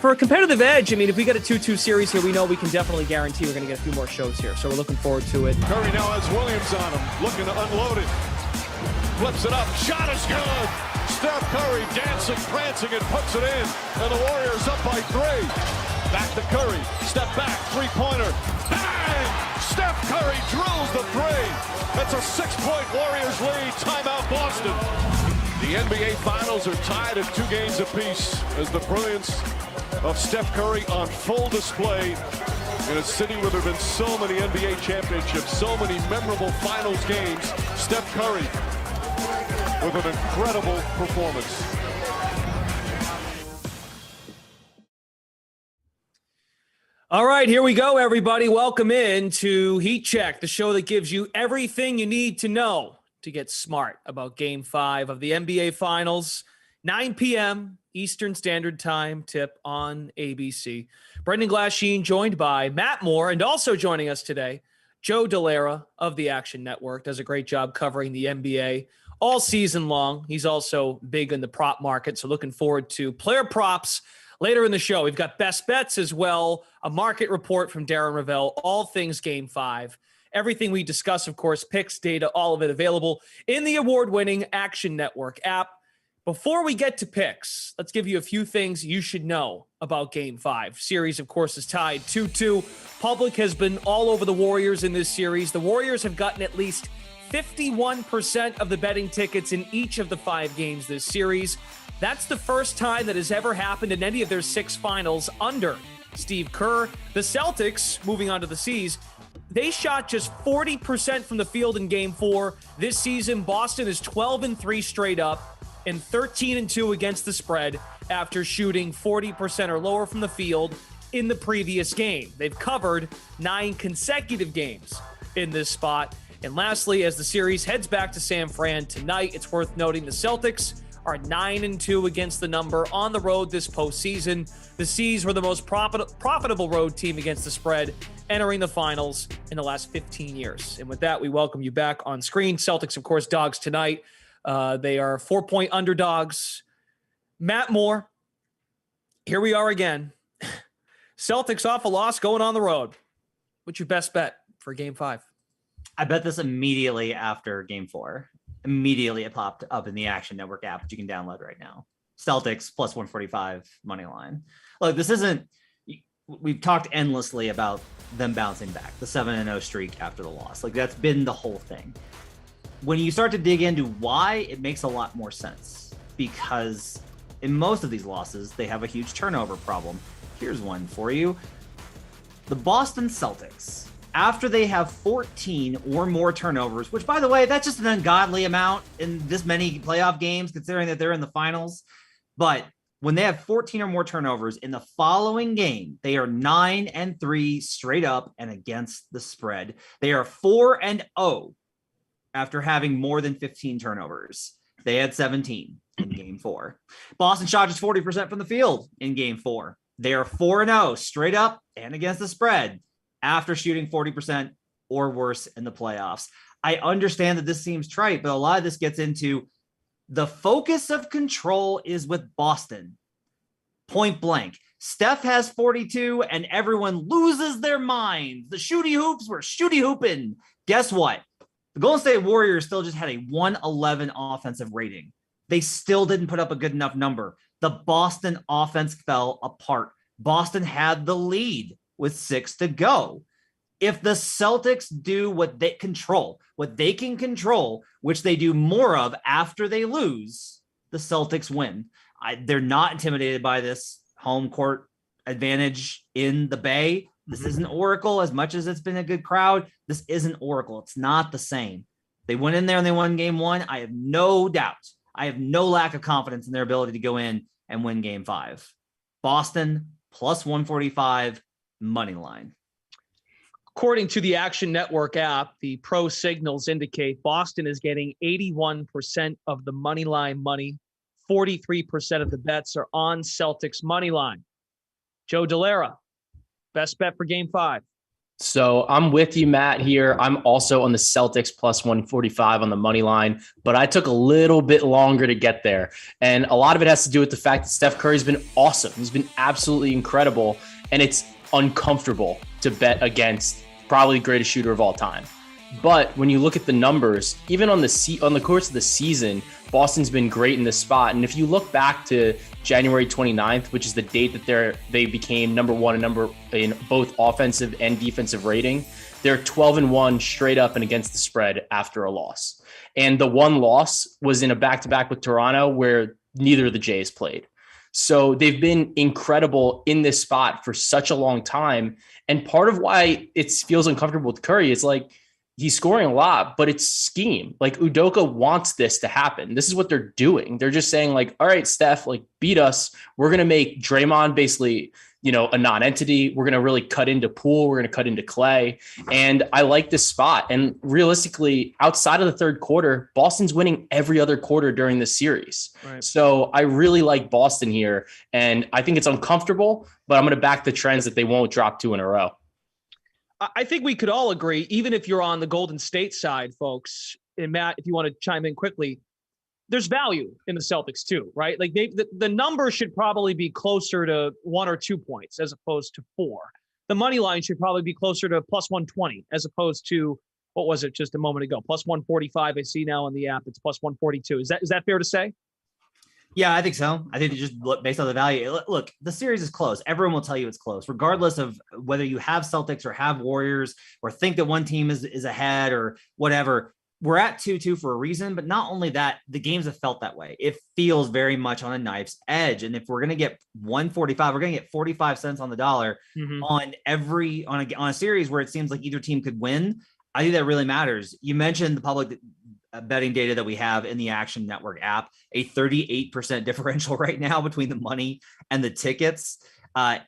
for a competitive edge, I mean, if we get a 2-2 series here, we know we can definitely guarantee we're going to get a few more shows here. So we're looking forward to it. Curry now has Williams on him, looking to unload it. Flips it up, shot is good. Steph Curry dancing, prancing, and puts it in. And the Warriors up by 3. Back to Curry, step back, three-pointer. Bang! Steph Curry drills the 3. That's a 6-point Warriors lead. Timeout Boston. The NBA Finals are tied at 2 games apiece as the brilliance of Steph Curry on full display in a city where there have been so many NBA championships, so many memorable Finals games. Steph Curry with an incredible performance. All right, here we go, everybody. Welcome in to Heat Check, the show that gives you everything you need to know to get smart about Game 5 of the NBA Finals. 9 p.m. Eastern Standard Time tip on ABC. Brendan Glasheen joined by Matt Moore, and also joining us today, Joe Dellera of the Action Network. Does a great job covering the NBA all season long. He's also big in the prop market, so looking forward to player props later in the show. We've got best bets as well, a market report from Darren Rovell, all things Game 5. Everything we discuss, of course, picks, data, all of it available in the award-winning Action Network app. Before we get to picks, let's give you a few things you should know about Game 5. Series, of course, is tied 2-2. Public has been all over the Warriors in this series. The Warriors have gotten at least 51% of the betting tickets in each of the 5 games this series. That's the first time that has ever happened in any of their 6 finals under Steve Kerr. The Celtics, moving on to the C's, they shot just 40% from the field in Game 4. This season, Boston is 12-3 straight up and 13-2 against the spread after shooting 40% or lower from the field in the previous game. They've covered 9 consecutive games in this spot. And lastly, as the series heads back to San Fran tonight, it's worth noting the Celtics are 9-2 against the number on the road this postseason. The C's were the most profitable road team against the spread entering the finals in the last 15 years. And with that, we welcome you back on screen. Celtics, of course, dogs tonight. They are 4-point underdogs. Matt Moore, here we are again. Celtics off a loss going on the road. What's your best bet for Game 5? I bet this immediately after Game 4. Immediately it popped up in the Action Network app, which you can download right now. Celtics plus 145 money line. Look, this isn't, we've talked endlessly about them bouncing back, the 7-0 streak after the loss. Like, that's been the whole thing. When you start to dig into why, it makes a lot more sense, because in most of these losses, they have a huge turnover problem. Here's one for you. The Boston Celtics, after they have 14 or more turnovers, which, by the way, that's just an ungodly amount in this many playoff games, considering that they're in the finals. But when they have 14 or more turnovers in the following game, they are 9-3 straight up and against the spread. They are 4-0 after having more than 15 turnovers. They had 17 in Game 4. Boston shot just 40% from the field in Game 4. They are 4-0 straight up and against the spread after shooting 40% or worse in the playoffs. I understand that this seems trite, but a lot of this gets into the focus of control is with Boston. Point blank. Steph has 42 and everyone loses their minds. The shooty hoops were shooty hooping. Guess what? The Golden State Warriors still just had a 111 offensive rating. They still didn't put up a good enough number. The Boston offense fell apart. Boston had the lead with 6 to go. If the Celtics do what they can control, which they do more of after they lose, the Celtics win. They're not intimidated by this home court advantage in the Bay. This isn't Oracle. As much as it's been a good crowd, this isn't Oracle. It's not the same. They went in there and they won Game 1. I have no doubt. I have no lack of confidence in their ability to go in and win Game 5. Boston plus 145 money line. According to the Action Network app, the pro signals indicate Boston is getting 81% of the money line money. 43% of the bets are on Celtics money line. Joe Dellera, best bet for Game 5. So I'm with you, Matt, here. I'm also on the Celtics plus 145 on the money line, but I took a little bit longer to get there. And a lot of it has to do with the fact that Steph Curry's been awesome. He's been absolutely incredible. And it's uncomfortable to bet against probably the greatest shooter of all time. But when you look at the numbers, even on the course of the season, Boston's been great in this spot. And if you look back to January 29th, which is the date that they became number one in both offensive and defensive rating, they're 12-1 straight up and against the spread after a loss. And the one loss was in a back-to-back with Toronto where neither of the Jays played. So they've been incredible in this spot for such a long time. And part of why it feels uncomfortable with Curry is like, he's scoring a lot, but it's scheme. Like Udoka wants this to happen. This is what they're doing. They're just saying like, all right, Steph, like beat us. We're going to make Draymond basically, a non-entity. We're going to really cut into Poole. We're going to cut into Clay. And I like this spot. And realistically, outside of the third quarter, Boston's winning every other quarter during this series. Right. So I really like Boston here. And I think it's uncomfortable, but I'm going to back the trends that they won't drop 2 in a row. I think we could all agree, even if you're on the Golden State side, folks, and Matt, if you want to chime in quickly, there's value in the Celtics too, right? Like the number should probably be closer to 1 or 2 points as opposed to 4. The money line should probably be closer to plus 120 as opposed to, what was it just a moment ago? Plus 145. I see now on the app, it's plus 142. Is that fair to say? Yeah, I think so. I think just based on the value. Look, the series is close. Everyone will tell you it's close, regardless of whether you have Celtics or have Warriors or think that one team is ahead or whatever. We're at 2-2 for a reason, but not only that, the games have felt that way. It feels very much on a knife's edge. And if we're going to get 145, we're going to get 45 cents on the dollar on a series where it seems like either team could win. I think that really matters. You mentioned the public betting data that we have in the Action Network app, a 38% differential right now between the money and the tickets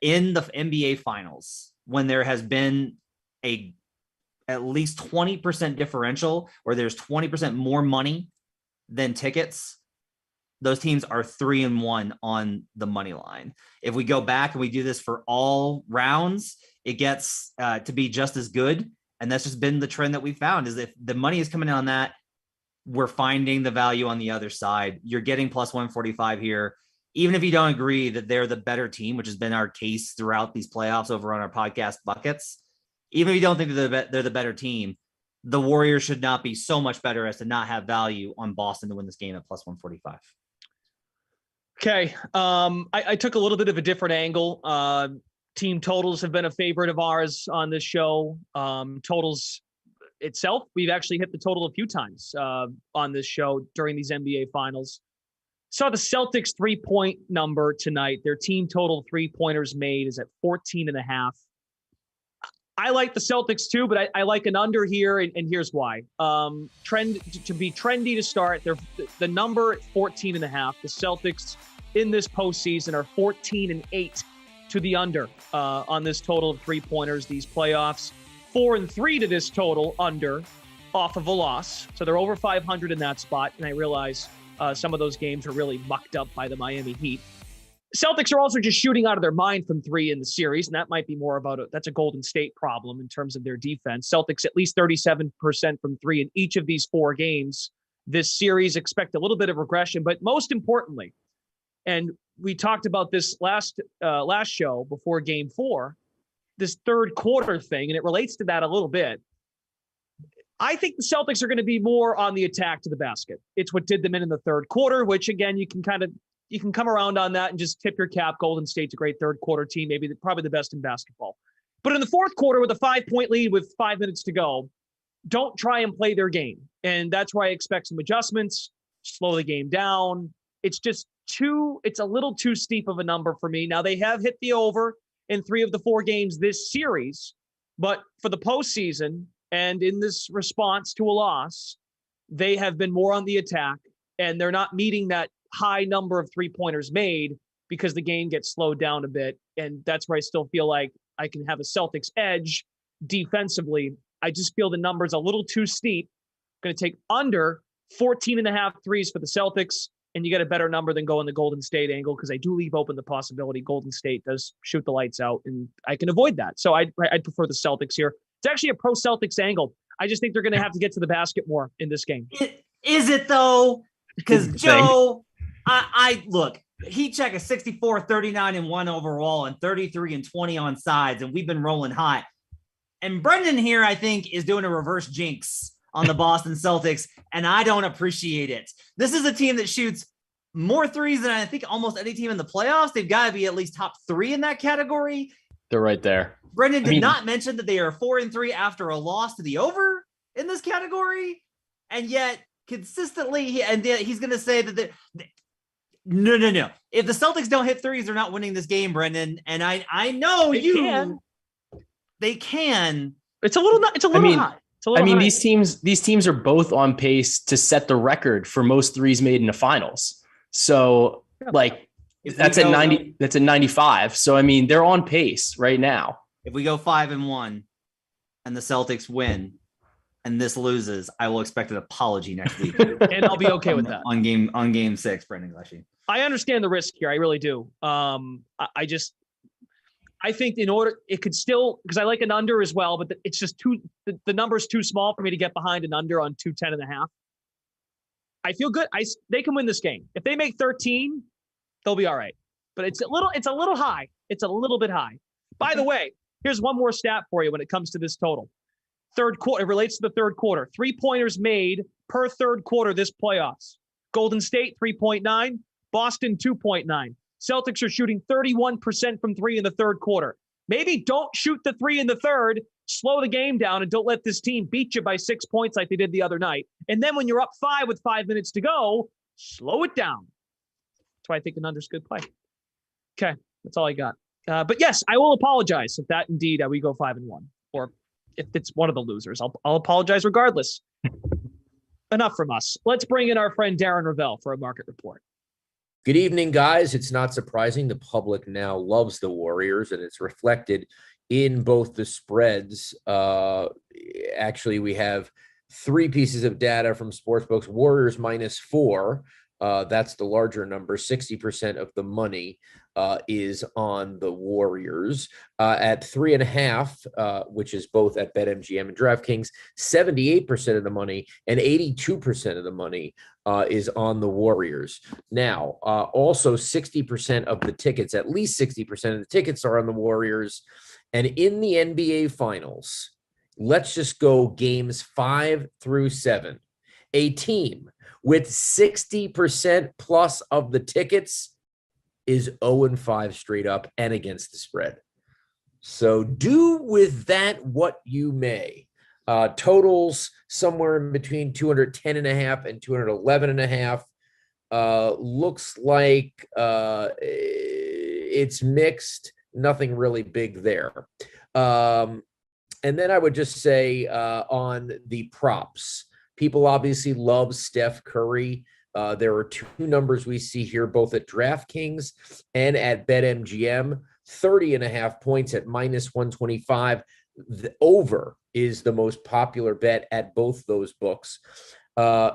in the NBA finals, when there has been at least 20% differential, or there's 20% more money than tickets. Those teams are 3-1 on the money line. If we go back and we do this for all rounds, it gets to be just as good. And that's just been the trend that we found, is if the money is coming in on that, we're finding the value on the other side. You're getting plus 145 here. Even if you don't agree that they're the better team, which has been our case throughout these playoffs over on our podcast buckets, even if you don't think they're the better team, the Warriors should not be so much better as to not have value on Boston to win this game at plus 145. Okay. I took a little bit of a different angle. Team totals have been a favorite of ours on this show. Totals itself, we've actually hit the total a few times on this show during these NBA finals. Saw the Celtics 3-point number tonight. Their team total 3-pointers made is at 14.5. I like the Celtics too, but I like an under here, and here's why. Trend to be trendy to start. The number at 14.5. The Celtics in this postseason are 14-8 to the under on this total of 3-pointers these playoffs. 4-3 to this total under off of a loss. So they're over 500 in that spot. And I realize some of those games are really mucked up by the Miami Heat. Celtics are also just shooting out of their mind from 3 in the series. And that might be more about that's a Golden State problem in terms of their defense. Celtics at least 37% from 3 in each of these 4 games. This series, expect a little bit of regression, but most importantly, and we talked about this last show before game 4, this third quarter thing, and it relates to that a little bit. I think the Celtics are going to be more on the attack to the basket. It's what did them in the third quarter, which again, you can come around on that and just tip your cap. Golden State's a great third quarter team, probably the best in basketball. But in the fourth quarter with a 5-point lead with 5 minutes to go, don't try and play their game. And that's why I expect some adjustments, slow the game down. It's just it's a little too steep of a number for me. Now they have hit the over in 3 of the 4 games this series, but for the postseason and in this response to a loss, they have been more on the attack, and they're not meeting that high number of 3-pointers made because the game gets slowed down a bit. And that's where I still feel like I can have a Celtics edge defensively. I just feel the number's a little too steep. Going to take under 14.5 threes for the Celtics. And you get a better number than going the Golden State angle, because I do leave open the possibility Golden State does shoot the lights out, and I can avoid that. So I'd prefer the Celtics here. It's actually a pro Celtics angle. I just think they're going to have to get to the basket more in this game. Is it though? Because Joe, I look, Heat Check is 64, 39 and 1 overall and 33 and 20 on sides, and we've been rolling hot. And Brendan here, I think, is doing a reverse jinx on the Boston Celtics, and I don't appreciate it. This is a team that shoots more threes than I think almost any team in the playoffs. They've got to be at least top 3 in that category. They're right there. Brendan did not mention that they are 4-3 after a loss to the over in this category, and yet consistently, he's going to say that no. If the Celtics don't hit threes, they're not winning this game, Brendan. And I know they can. It's a little high. These teams are both on pace to set the record for most threes made in the finals. So that's at 90. That's at 95. So they're on pace right now. If we go 5-1 and the Celtics win and this loses, I will expect an apology next week. And I'll be okay with that. On game 6, Brendan Glasheen. I understand the risk here. I really do. I think in order, it could still, because I like an under as well, but it's just the number's too small for me to get behind an under on 210.5. I feel good. They can win this game. If they make 13, they'll be all right. But it's a little high. It's a little bit high. By the way, here's one more stat for you when it comes to this total. Third quarter, it relates to the third quarter. 3-pointers made per third quarter this playoffs. Golden State, 3.9. Boston, 2.9. Celtics are shooting 31% from 3 in the third quarter. Maybe don't shoot the 3 in the third, slow the game down, and don't let this team beat you by 6 points like they did the other night. And then when you're up 5 with 5 minutes to go, slow it down. That's why I think an under's good play. Okay, that's all I got. But yes, I will apologize if that indeed we go 5-1, or if it's one of the losers. I'll apologize regardless. Enough from us. Let's bring in our friend Darren Rovell for a market report. Good evening, guys. It's not surprising the public now loves the Warriors, and it's reflected in both the spreads. Actually, we have 3 pieces of data from Sportsbooks. Warriors -4. That's the larger number. 60% of the money is on the Warriors. At 3.5, which is both at BetMGM and DraftKings, 78% of the money and 82% of the money is on the Warriors. Now, also 60% of the tickets, at least 60% of the tickets are on the Warriors. And in the NBA Finals, let's just go games 5 through 7. A team with 60% plus of the tickets is 0-5 straight up and against the spread. So do with that what you may. Totals somewhere in between 210.5 and 211.5. Looks like it's mixed. Nothing really big there. And then I would just say on the props, people obviously love Steph Curry. There are 2 numbers we see here, both at DraftKings and at BetMGM. 30.5 points at -125. The over is the most popular bet at both those books.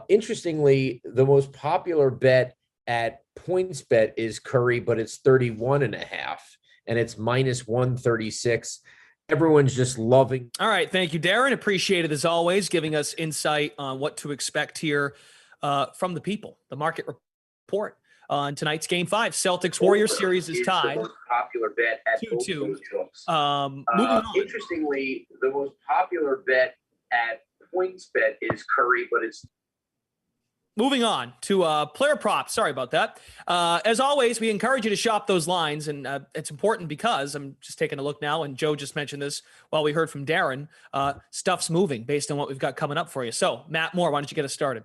Interestingly, the most popular bet at PointsBet is Curry, but it's 31.5, and it's -136. Everyone's just loving. All right. Thank you, Darren. Appreciate it as always, giving us insight on what to expect here from the people. The market report on tonight's Game 5. Celtics-Warriors series is tied. The most popular bet at 2-2. books. Moving on. Interestingly, the most popular bet at PointsBet is Curry, but it's Moving on to player props. Sorry about that. As always, we encourage you to shop those lines, and it's important because I'm just taking a look now, and Joe just mentioned this while we heard from Darren. Stuff's moving based on what we've got coming up for you. So, Matt Moore, why don't you get us started?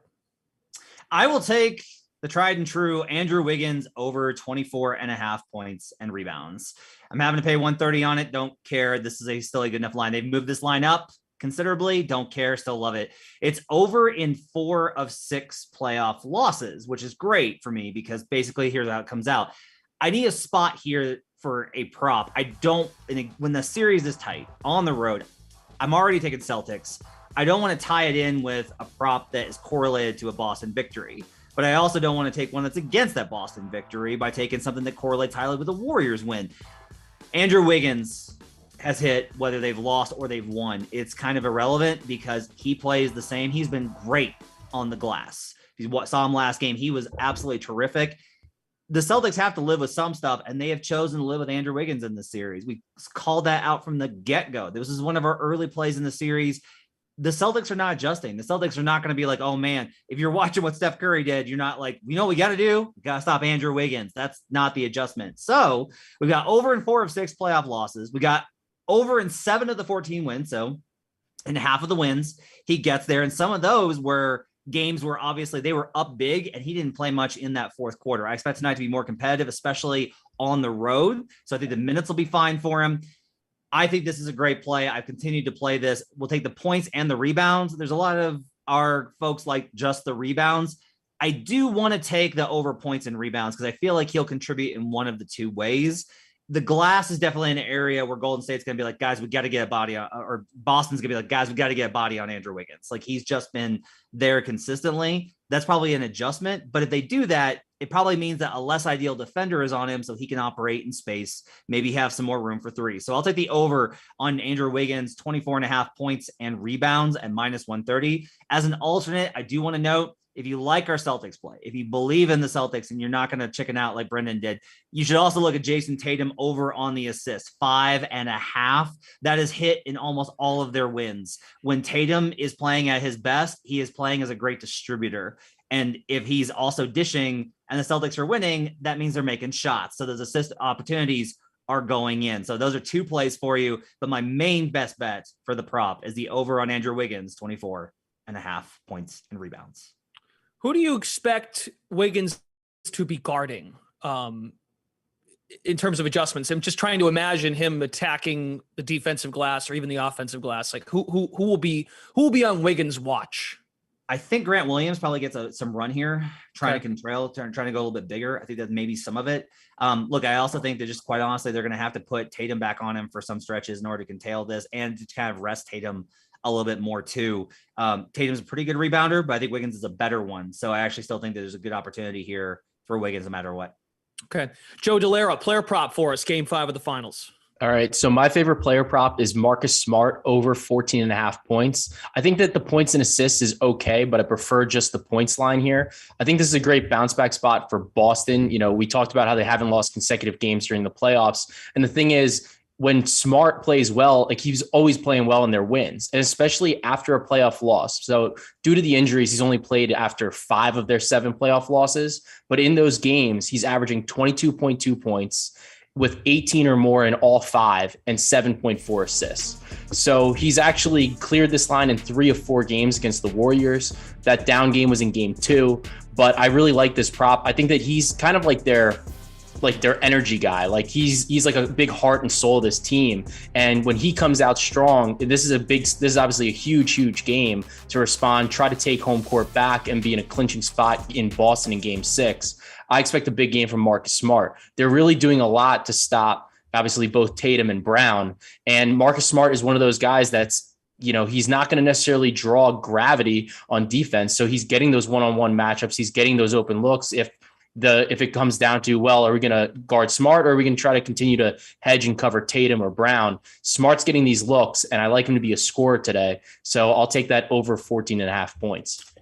I will take the tried and true Andrew Wiggins over 24.5 points and rebounds. I'm having to pay 130 on it. Don't care. This is still a good enough line. They've moved this line up considerably. Don't care. Still love it. It's over in 4 of 6 playoff losses, which is great for me because basically here's how it comes out. I need a spot here for a prop. When the series is tight on the road, I'm already taking Celtics. I don't want to tie it in with a prop that is correlated to a Boston victory, but I also don't want to take one that's against that Boston victory by taking something that correlates highly with the Warriors win. Andrew Wiggins, has hit, whether they've lost or they've won. It's kind of irrelevant because he plays the same. He's been great on the glass. You saw him last game. He was absolutely terrific. The Celtics have to live with some stuff, and they have chosen to live with Andrew Wiggins in this series. We called that out from the get-go. This is one of our early plays in the series. The Celtics are not adjusting. The Celtics are not going to be like, oh man, if you're watching what Steph Curry did, you're not like, you know what we got to do? We got to stop Andrew Wiggins. That's not the adjustment. So we've got over in 4 of 6 playoff losses. We got over in 7 of the 14 wins. So in half of the wins, he gets there. And some of those were games where obviously they were up big and he didn't play much in that fourth quarter. I expect tonight to be more competitive, especially on the road. So I think the minutes will be fine for him. I think this is a great play. I've continued to play this. We'll take the points and the rebounds. There's a lot of our folks like just the rebounds. I do want to take the over points and rebounds because I feel like he'll contribute in one of the two ways. The glass is definitely an area where Golden State's going to be like, guys, we got to get a body on, or Boston's going to be like, guys, we got to get a body on Andrew Wiggins. Like he's just been there consistently. That's probably an adjustment. But if they do that, it probably means that a less ideal defender is on him so he can operate in space, maybe have some more room for three. So I'll take the over on Andrew Wiggins, 24.5 points and rebounds at -130. As an alternate, I do want to note, if you like our Celtics play, if you believe in the Celtics and you're not going to chicken out like Brendan did, you should also look at Jason Tatum over on the assists, 5.5. That is hit in almost all of their wins. When Tatum is playing at his best, he is playing as a great distributor. And if he's also dishing and the Celtics are winning, that means they're making shots. So those assist opportunities are going in. So those are two plays for you. But my main best bet for the prop is the over on Andrew Wiggins, 24.5 points and rebounds. Who do you expect Wiggins to be guarding in terms of adjustments? I'm just trying to imagine him attacking the defensive glass or even the offensive glass. Like who will be on Wiggins' watch? I think Grant Williams probably gets some run here, trying to go a little bit bigger. I think that maybe some of it. Look, I also think that just quite honestly, they're going to have to put Tatum back on him for some stretches in order to contain this and to kind of rest Tatum a little bit more too. Tatum's a pretty good rebounder, but I think Wiggins is a better one. So I actually still think that there's a good opportunity here for Wiggins no matter what. Okay. Joe Dellera, player prop for us, game 5 of the finals. All right. So my favorite player prop is Marcus Smart over 14.5 points. I think that the points and assists is okay, but I prefer just the points line here. I think this is a great bounce back spot for Boston. You know, we talked about how they haven't lost consecutive games during the playoffs. And the thing is, when Smart plays well, like he's always playing well in their wins, and especially after a playoff loss. So due to the injuries, he's only played after 5 of their 7 playoff losses. But in those games, he's averaging 22.2 points with 18 or more in all 5 and 7.4 assists. So he's actually cleared this line in 3 of 4 games against the Warriors. That down game was in game 2, but I really like this prop. I think that he's kind of like their energy guy. Like he's like a big heart and soul of this team. And when he comes out strong, this is obviously a huge game to respond, try to take home court back and be in a clinching spot in Boston in game 6. I expect a big game from Marcus Smart. They're really doing a lot to stop, obviously, both Tatum and Brown. And Marcus Smart is one of those guys that's, you know, he's not going to necessarily draw gravity on defense. So he's getting those one-on-one matchups. He's getting those open looks. If it comes down to, well, are we going to guard Smart or are we going to try to continue to hedge and cover Tatum or Brown? Smart's getting these looks, and I like him to be a scorer today. So I'll take that over 14.5 points.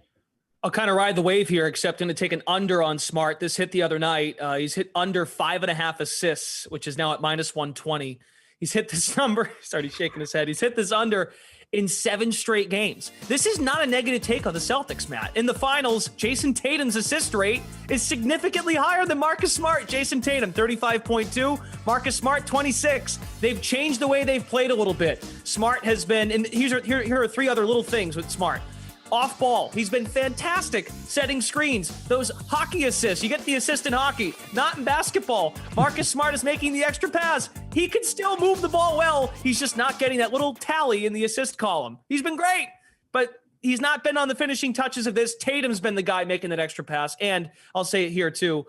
I'll kind of ride the wave here, except going to take an under on Smart. This hit the other night. He's hit under 5.5 assists, which is now at -120. He's hit this number. He's already shaking his head. He's hit this under in 7 straight games. This is not a negative take on the Celtics, Matt. In the finals, Jason Tatum's assist rate is significantly higher than Marcus Smart. Jason Tatum, 35.2. Marcus Smart, 26. They've changed the way they've played a little bit. Smart has been, and here are 3 other little things with Smart. Off ball, he's been fantastic setting screens. Those hockey assists, you get the assist in hockey, not in basketball. Marcus Smart is making the extra pass. He can still move the ball well. He's just not getting that little tally in the assist column. He's been great, but he's not been on the finishing touches of this. Tatum's been the guy making that extra pass. And I'll say it here too.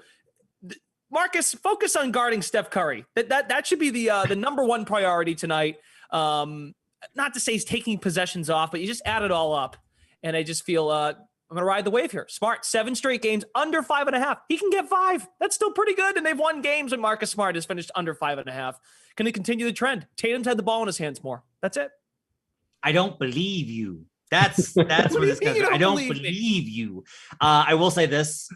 Marcus, focus on guarding Steph Curry. That should be the number one priority tonight. Not to say he's taking possessions off, but you just add it all up. And I just feel I'm going to ride the wave here. Smart, 7 straight games under 5.5. He can get 5. That's still pretty good. And they've won games when Marcus Smart has finished under 5.5. Can he continue the trend? Tatum's had the ball in his hands more. That's it. I don't believe you. That's where this comes from. I don't believe you. I will say this.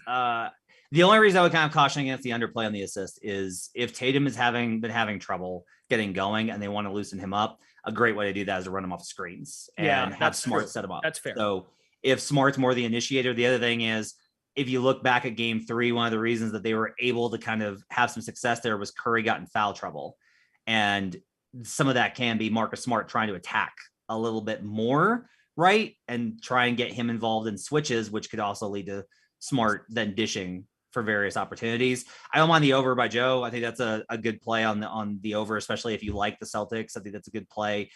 The only reason I would kind of caution against the underplay on the assist is if Tatum is been having trouble getting going and they want to loosen him up, a great way to do that is to run him off screens and have Smart set him up. That's fair. So if Smart's more the initiator, the other thing is, if you look back at game 3, one of the reasons that they were able to kind of have some success there was Curry got in foul trouble. And some of that can be Marcus Smart trying to attack a little bit more, right? And try and get him involved in switches, which could also lead to Smart then dishing for various opportunities. I don't mind the over by Joe. I think that's a good play on the over, especially if you like the Celtics. I think that's a good play.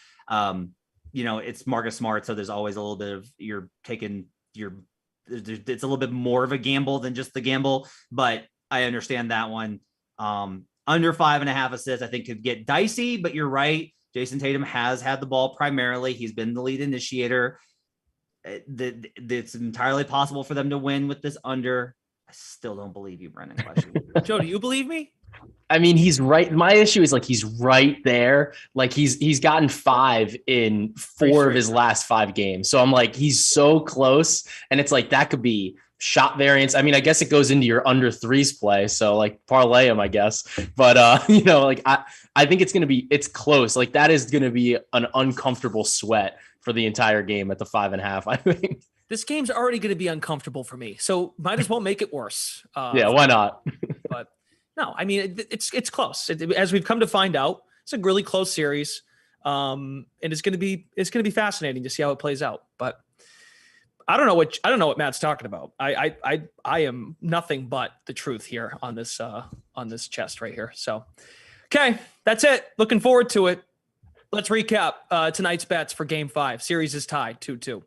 It's Marcus Smart, so there's always a little bit of it's a little bit more of a gamble than just the gamble, but I understand that one. Under 5.5 assists, I think could get dicey, but you're right. Jason Tatum has had the ball primarily. He's been the lead initiator. It's entirely possible for them to win with this under. I still don't believe you, Brendan. Joe, do you believe me? I mean, he's right. My issue is like he's right there. Like he's gotten 5 in 4 of his last 5 games. So I'm like, he's so close. And it's like that could be shot variance. I mean, I guess it goes into your under 3s play. So like parlay him, I guess. But I think it's close. Like that is gonna be an uncomfortable sweat for the entire game at the 5.5, I think. This game's already going to be uncomfortable for me, so might as well make it worse. Yeah, why not? But no, I mean it's close. As we've come to find out, it's a really close series, and it's going to be fascinating to see how it plays out. But I don't know what Matt's talking about. I am nothing but the truth here on this chest right here. So, okay, that's it. Looking forward to it. Let's recap tonight's bets for Game 5. Series is tied 2-2.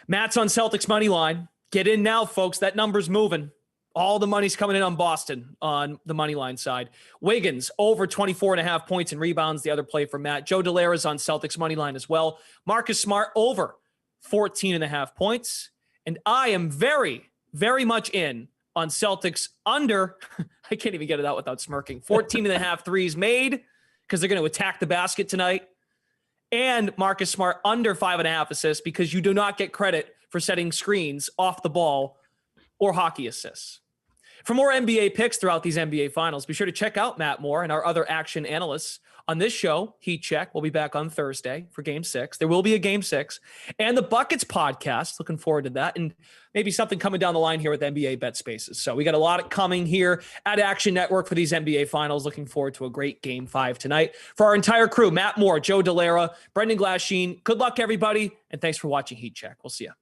Matt's on Celtics money line. Get in now, folks. That number's moving. All the money's coming in on Boston on the money line side. Wiggins over 24.5 points and rebounds. The other play for Matt. Joe Dellera's on Celtics money line as well. Marcus Smart over 14.5 points. And I am very, very much in on Celtics under. I can't even get it out without smirking. 14.5 threes made because they're going to attack the basket tonight. And Marcus Smart under 5.5 assists because you do not get credit for setting screens off the ball or hockey assists. For more NBA picks throughout these NBA finals, be sure to check out Matt Moore and our other action analysts on this show, Heat Check. We'll be back on Thursday for Game 6. There will be a Game 6. And the Buckets podcast. Looking forward to that. And maybe something coming down the line here with NBA Bet Spaces. So we got a lot coming here at Action Network for these NBA finals. Looking forward to a great Game 5 tonight. For our entire crew, Matt Moore, Joe Dellera, Brendan Glasheen, good luck, everybody. And thanks for watching Heat Check. We'll see you.